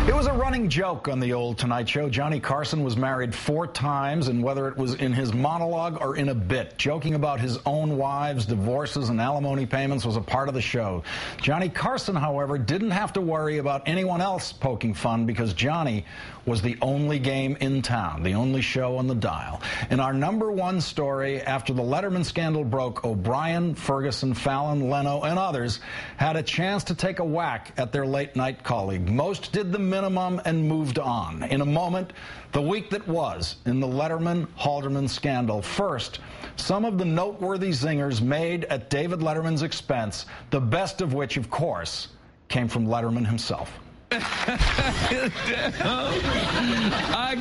It was a running joke on the old Tonight Show. Johnny Carson was married 4 times, and whether it was in his monologue or in a bit, joking about his own wives, divorces, and alimony payments was a part of the show. Johnny Carson, however, didn't have to worry about anyone else poking fun because Johnny was the only game in town, the only show on the dial. In our #1 story, after the Letterman scandal broke, O'Brien, Ferguson, Fallon, Leno, and others had a chance to take a whack at their late-night colleague. Most did the minimum and moved on. In a moment, the week that was in the Letterman-Haldeman scandal. First, some of the noteworthy zingers made at David Letterman's expense, the best of which, of course, came from Letterman himself.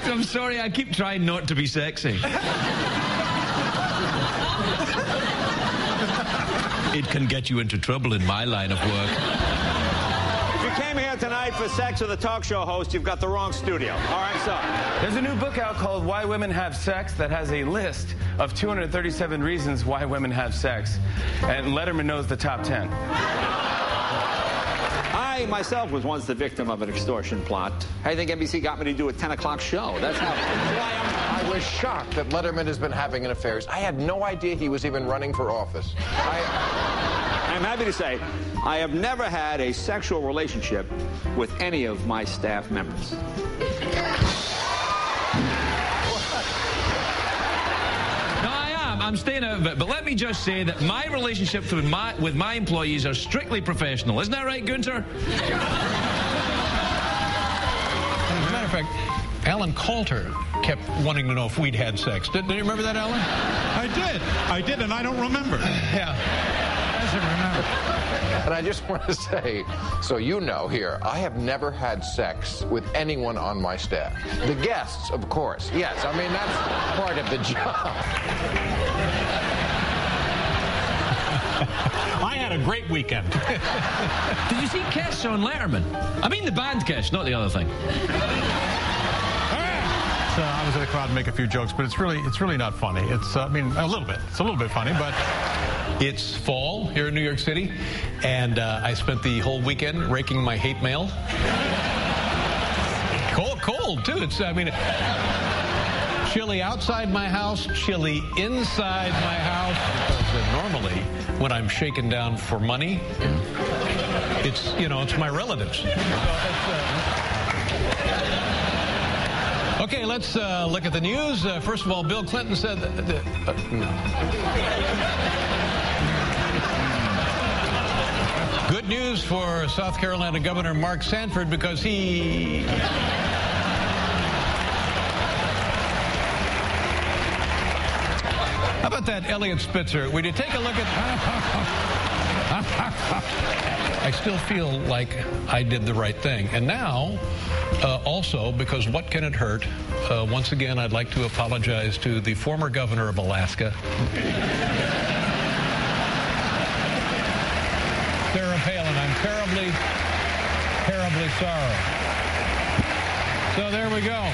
I'm sorry, I keep trying not to be sexy. It can get you into trouble in my line of work. If you came here tonight for sex with a talk show host, you've got the wrong studio. All right, so. There's a new book out called Why Women Have Sex that has a list of 237 reasons why women have sex. And Letterman knows the top 10. I, myself, was once the victim of an extortion plot. I think NBC got me to do a 10 o'clock show. That's how. I was shocked that Letterman has been having an affair. I had no idea he was even running for office. I'm happy to say I have never had a sexual relationship with any of my staff members. I'm staying out of it, but let me just say that my relationships with my employees are strictly professional. Isn't that right, Gunter? As a matter of fact, Alan Coulter kept wanting to know if we'd had sex. Did you remember that, Alan? I did, and I don't remember. Yeah. I doesn't remember. And I just want to say, so you know here, I have never had sex with anyone on my staff. The guests, of course. Yes, I mean, that's part of the job. I had a great weekend. Did you see Kiss on Letterman? I mean the band Kiss, not the other thing. I was in the crowd to make a few jokes, but it's really not funny. It's I mean, a little bit. It's a little bit funny, but it's fall here in New York City, and I spent the whole weekend raking my hate mail. Cold too. It's chilly outside my house, chilly inside my house. Because normally, when I'm shaken down for money, it's my relatives. Okay, let's look at the news. First of all, Bill Clinton said no. Good news for South Carolina Governor Mark Sanford because he... How about that, Elliot Spitzer? Would you take a look at... I still feel like I did the right thing. And now, also, because what can it hurt? Once again, I'd like to apologize to the former governor of Alaska. Sarah Palin, I'm terribly, terribly sorry. So there we go.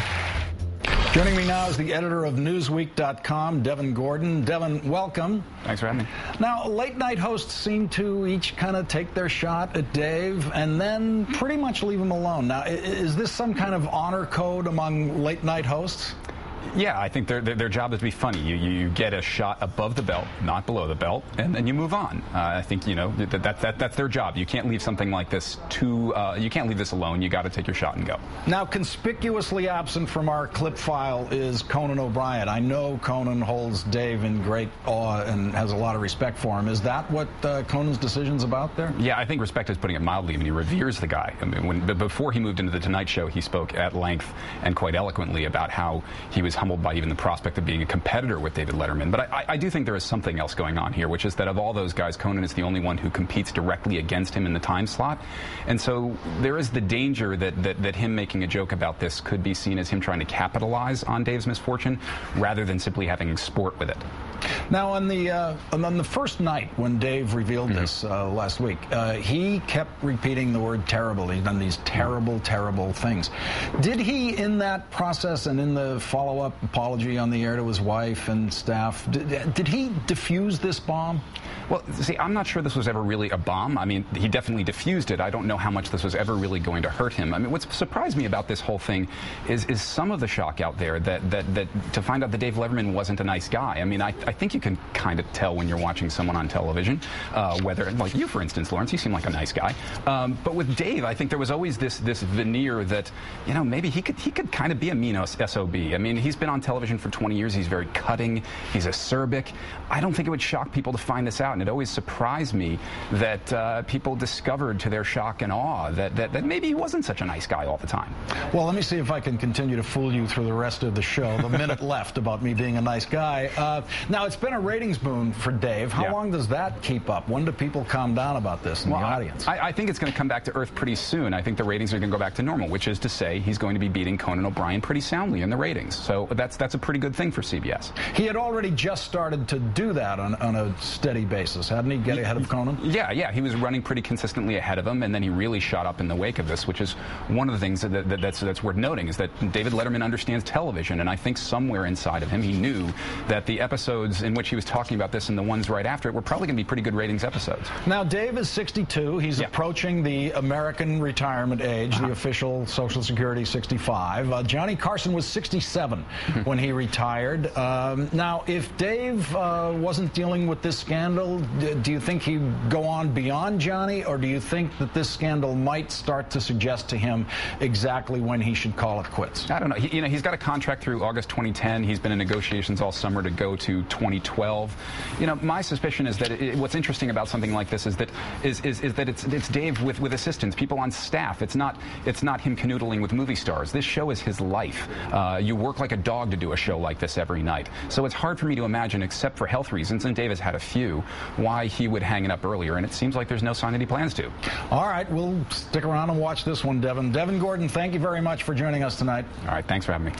Joining me now is the editor of Newsweek.com, Devin Gordon. Devin, welcome. Thanks for having me. Now, late-night hosts seem to each kind of take their shot at Dave and then pretty much leave him alone. Now, is this some kind of honor code among late-night hosts? Yeah, I think their job is to be funny. You get a shot above the belt, not below the belt, and then you move on. I think that's their job. You can't leave something like this you can't leave this alone. You got to take your shot and go. Now, conspicuously absent from our clip file is Conan O'Brien. I know Conan holds Dave in great awe and has a lot of respect for him. Is that what Conan's decision's about there? Yeah, I think respect is putting it mildly. I mean, he reveres the guy. I mean, before he moved into the Tonight Show, he spoke at length and quite eloquently about how he was humbled by even the prospect of being a competitor with David Letterman. But I do think there is something else going on here, which is that of all those guys, Conan is the only one who competes directly against him in the time slot. And so there is the danger that him making a joke about this could be seen as him trying to capitalize on Dave's misfortune rather than simply having sport with it. Now, on the first night when Dave revealed this last week, he kept repeating the word terrible. He's done these terrible, terrible things. Did he, in that process and in the follow-up apology on the air to his wife and staff, did he defuse this bomb? Well, see, I'm not sure this was ever really a bomb. I mean, he definitely diffused it. I don't know how much this was ever really going to hurt him. I mean, what's surprised me about this whole thing is some of the shock out there that to find out that Dave Letterman wasn't a nice guy. I mean, I think you can kind of tell when you're watching someone on television, whether, like you, for instance, Lawrence, you seem like a nice guy. But with Dave, I think there was always this veneer that, you know, maybe he could kind of be a mean SOB. I mean, he's been on television for 20 years. He's very cutting. He's acerbic. I don't think it would shock people to find this out, and it always surprised me that people discovered to their shock and awe that maybe he wasn't such a nice guy all the time. Well, let me see if I can continue to fool you through the rest of the show. The minute left about me being a nice guy. Now, it's been a ratings boom for Dave. How long does that keep up? When do people calm down about this in the audience? I think it's going to come back to earth pretty soon. I think the ratings are going to go back to normal, which is to say he's going to be beating Conan O'Brien pretty soundly in the ratings. So that's a pretty good thing for CBS. He had already just started to do that on a steady basis, hadn't he? Get ahead of Conan? Yeah. He was running pretty consistently ahead of him, and then he really shot up in the wake of this, which is one of the things that's worth noting, is that David Letterman understands television, and I think somewhere inside of him he knew that the episodes in which he was talking about this and the ones right after it were probably going to be pretty good ratings episodes. Now, Dave is 62. He's approaching the American retirement age, the official Social Security 65. Johnny Carson was 67 when he retired. Now, if Dave wasn't dealing with this scandal, do you think he'd go on beyond Johnny, or do you think that this scandal might start to suggest to him exactly when he should call it quits? I don't know. He's got a contract through August 2010. He's been in negotiations all summer to go to 2012. My suspicion is that what's interesting about something like this is that it's Dave with assistants, people on staff. It's not him canoodling with movie stars. This show is his life. You work like a dog to do a show like this every night. So it's hard for me to imagine, except for health reasons, and Dave has had a few, why he would hang it up earlier. And it seems like there's no sign that he plans to. All right, we'll stick around and watch this one, Devin. Devin Gordon, thank you very much for joining us tonight. All right, thanks for having me.